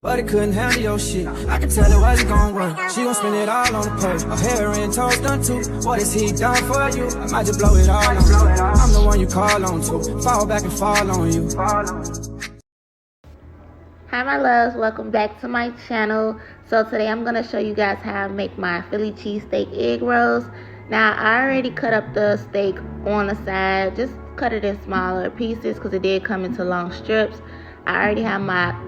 But it couldn't handle your shit. I can tell it wasn't gonna work. She gon' spend it all on the purse. Her hair and toes done too. What is he done for you? I might just blow it all on you. I'm the one you call on to. Fall back and fall on you. Hi my loves, welcome back to my channel. So today I'm going to show you guys how I make my Philly cheesesteak egg rolls. Now I already cut up the steak on the side. Just cut it in smaller pieces because it did come into long strips. I already have my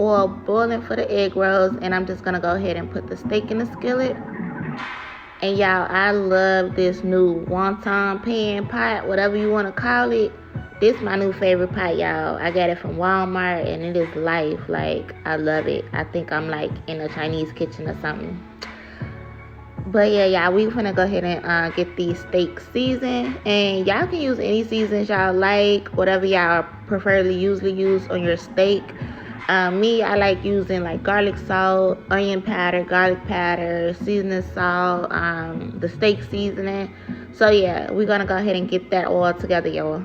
oil boiling for the egg rolls, and I'm just gonna go ahead and put the steak in the skillet. And y'all, I love this new wonton pan pot, whatever you want to call it. This is my new favorite pot, y'all. I got it from Walmart and it is life. Like, I love it. I think I'm like in a Chinese kitchen or something. But yeah, y'all, we finna go ahead and get these steaks seasoned, and y'all can use any seasons y'all like, whatever y'all preferably usually use on your steak. Me, I like using like garlic salt, onion powder, garlic powder, seasoning salt, the steak seasoning. So yeah, we're gonna go ahead and get that all together, y'all.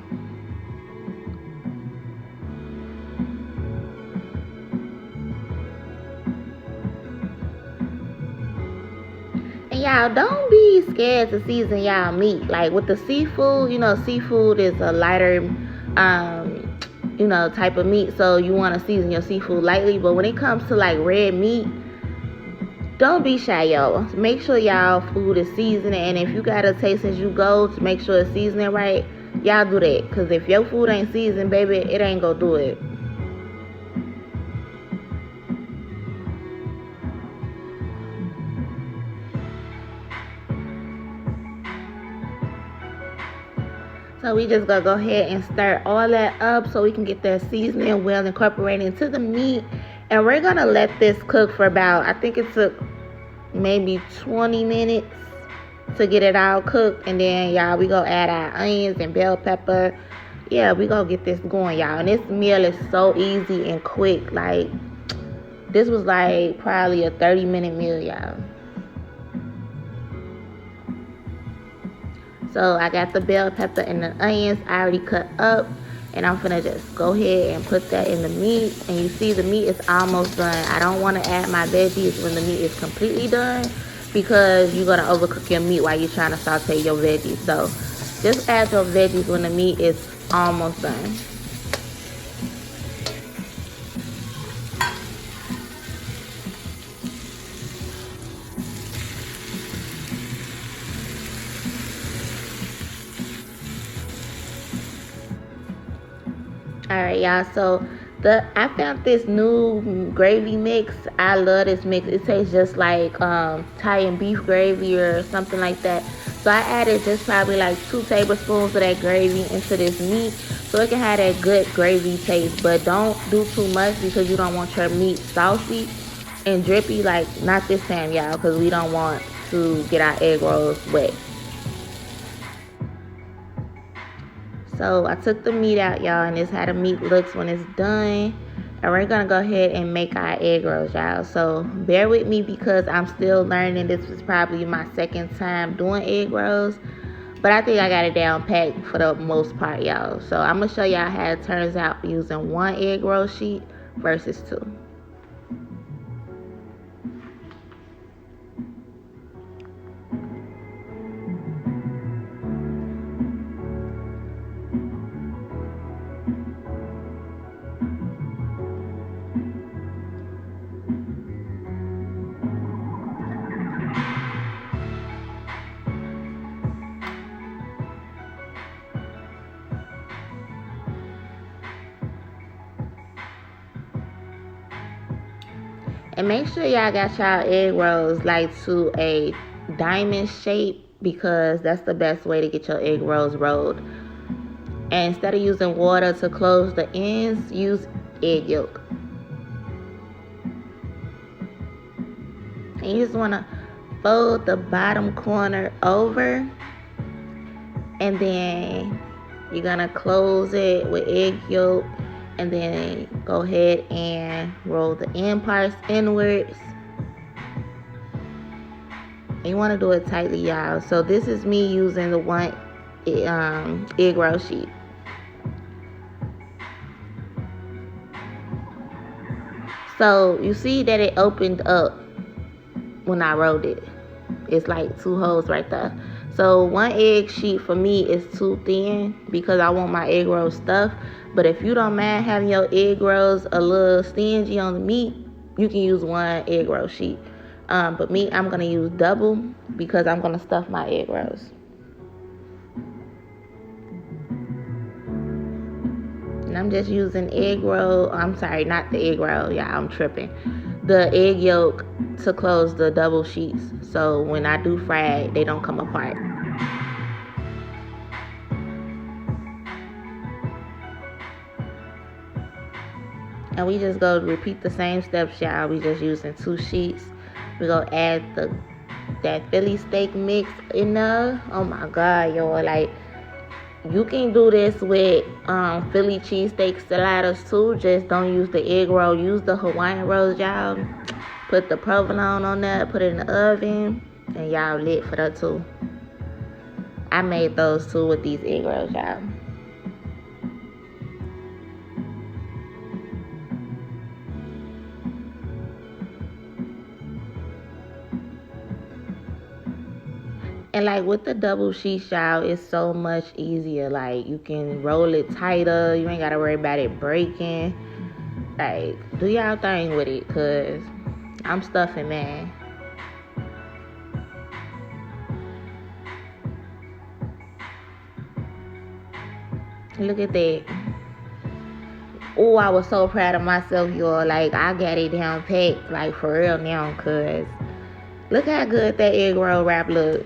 And y'all, don't be scared to season y'all meat. Like with the seafood, you know, seafood is a lighter type of meat, so you want to season your seafood lightly. But when it comes to like red meat, don't be shy, y'all. Make sure y'all food is seasoned, and if you gotta taste as you go to make sure it's seasoning right, y'all do that. Because if your food ain't seasoned, baby, it ain't gonna do it. So we just gonna go ahead and stir all that up so we can get that seasoning well incorporated into the meat. And we're gonna let this cook for about, I think it took maybe 20 minutes to get it all cooked. And then y'all, we gonna add our onions and bell pepper. Yeah, we gonna get this going, y'all. And this meal is so easy and quick. Like, this was like probably a 30-minute meal, y'all. So I got the bell pepper and the onions I already cut up, and I'm gonna just go ahead and put that in the meat. And you see the meat is almost done. I don't want to add my veggies when the meat is completely done, because you're gonna overcook your meat while you're trying to saute your veggies. So just add your veggies when the meat is almost done. Alright, y'all, so I found this new gravy mix. I love this mix. It tastes just like Thai and beef gravy or something like that. So I added just probably like 2 tablespoons of that gravy into this meat so it can have that good gravy taste. But don't do too much because you don't want your meat saucy and drippy. Like, not this time, y'all, because we don't want to get our egg rolls wet. So I took the meat out, y'all, and this is how the meat looks when it's done. And we're gonna go ahead and make our egg rolls, y'all. So bear with me because I'm still learning. This was probably my second time doing egg rolls, but I think I got it down packed for the most part, y'all. So I'm gonna show y'all how it turns out using 1 egg roll sheet versus 2. And make sure y'all got y'all egg rolls like to a diamond shape, because that's the best way to get your egg rolls rolled. And instead of using water to close the ends, use egg yolk. And you just want to fold the bottom corner over, and then you're going to close it with egg yolk. And then go ahead and roll the end parts inwards. And you want to do it tightly, y'all. So this is me using the 1 egg roll sheet. So you see that it opened up when I rolled it. It's like 2 holes right there. So 1 egg sheet for me is too thin because I want my egg rolls stuffed. But if you don't mind having your egg rolls a little stingy on the meat, you can use 1 egg roll sheet. But me, I'm going to use double because I'm going to stuff my egg rolls. And I'm just using egg roll. I'm sorry, not the egg roll. Yeah, I'm tripping. The egg yolk to close the double sheets. So when I do fry it, they don't come apart. And we just go repeat the same steps, y'all. We just using 2 sheets. We go add that Philly steak mix in there. Oh my God, y'all. Like, you can do this with Philly cheesesteak sliders too. Just don't use the egg roll. Use the Hawaiian rolls, y'all. Put the provolone on there. Put it in the oven. And y'all lit for that too. I made those too with these egg rolls, y'all. And like with the double sheets, y'all, it's so much easier. Like, you can roll it tighter. You ain't got to worry about it breaking. Like, do y'all thing with it, because I'm stuffing, man. Look at that. Oh, I was so proud of myself, y'all. Like, I got it down packed, like, for real now, because look how good that egg roll wrap look.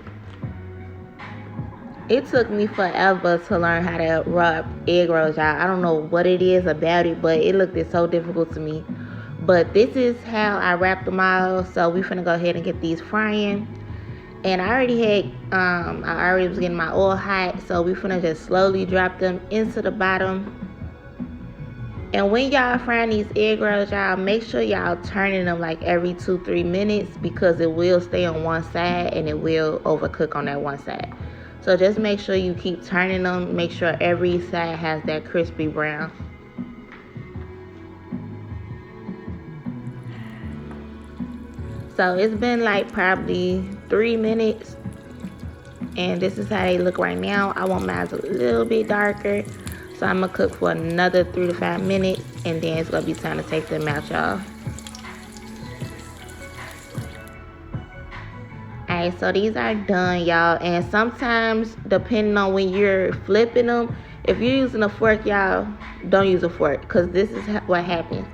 It took me forever to learn how to wrap egg rolls, y'all. I don't know what it is about it, but it looked so difficult to me. But this is how I wrap them all. So we finna go ahead and get these frying. And I already was getting my oil hot. So we finna just slowly drop them into the bottom. And when y'all frying these egg rolls, y'all, make sure y'all turning them like every 2-3 minutes, because it will stay on one side and it will overcook on that one side. So just make sure you keep turning them. Make sure every side has that crispy brown. So it's been like probably 3 minutes. And this is how they look right now. I want mine a little bit darker. So I'm going to cook for another 3 to 5 minutes. And then it's going to be time to take them out, y'all. Alright, so these are done, y'all. And sometimes, depending on when you're flipping them, if you're using a fork, y'all, don't use a fork. Because this is what happens.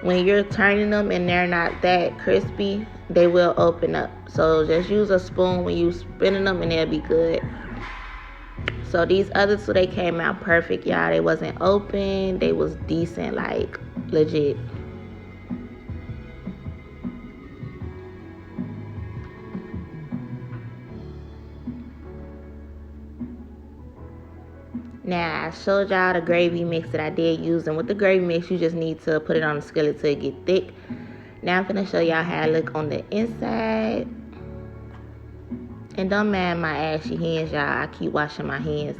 When you're turning them and they're not that crispy, they will open up. So just use a spoon when you're spinning them and they'll be good. So these other 2, they came out perfect, y'all. They wasn't open. They was decent, like, legit. Now, I showed y'all the gravy mix that I did use. And with the gravy mix, you just need to put it on the skillet till it get thick. Now, I'm going to show y'all how it look on the inside. And don't mind my ashy hands, y'all. I keep washing my hands.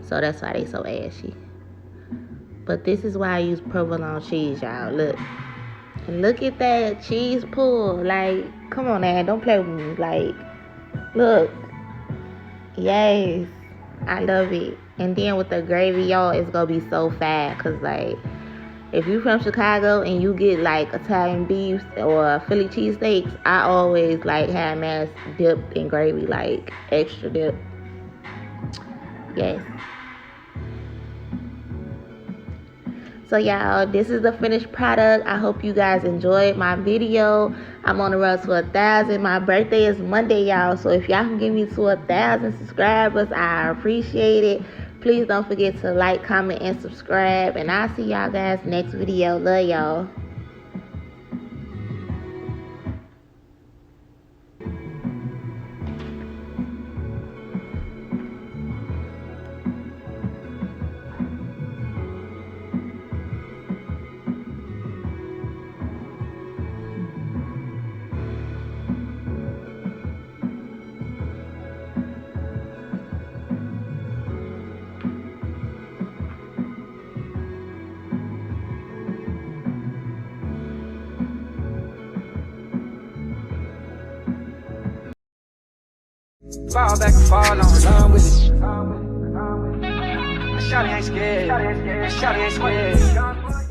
So that's why they so ashy. But this is why I use provolone cheese, y'all. Look. And look at that cheese pull. Like, come on, man. Don't play with me. Like, look. Yes. I love it. And then with the gravy, y'all, it's going to be so fat. Because, like, if you from Chicago and you get, like, Italian beef or Philly cheesesteaks, I always, like, have mass dipped in gravy, like, extra dip. Yes. So, y'all, this is the finished product. I hope you guys enjoyed my video. I'm on the road to 1,000. My birthday is Monday, y'all. So, if y'all can get me to 1,000 subscribers, I appreciate it. Please don't forget to like, comment, and subscribe. And I'll see y'all guys next video. Love y'all. Fall back and fall on, run with it. Shawty ain't scared. Shawty ain't scared.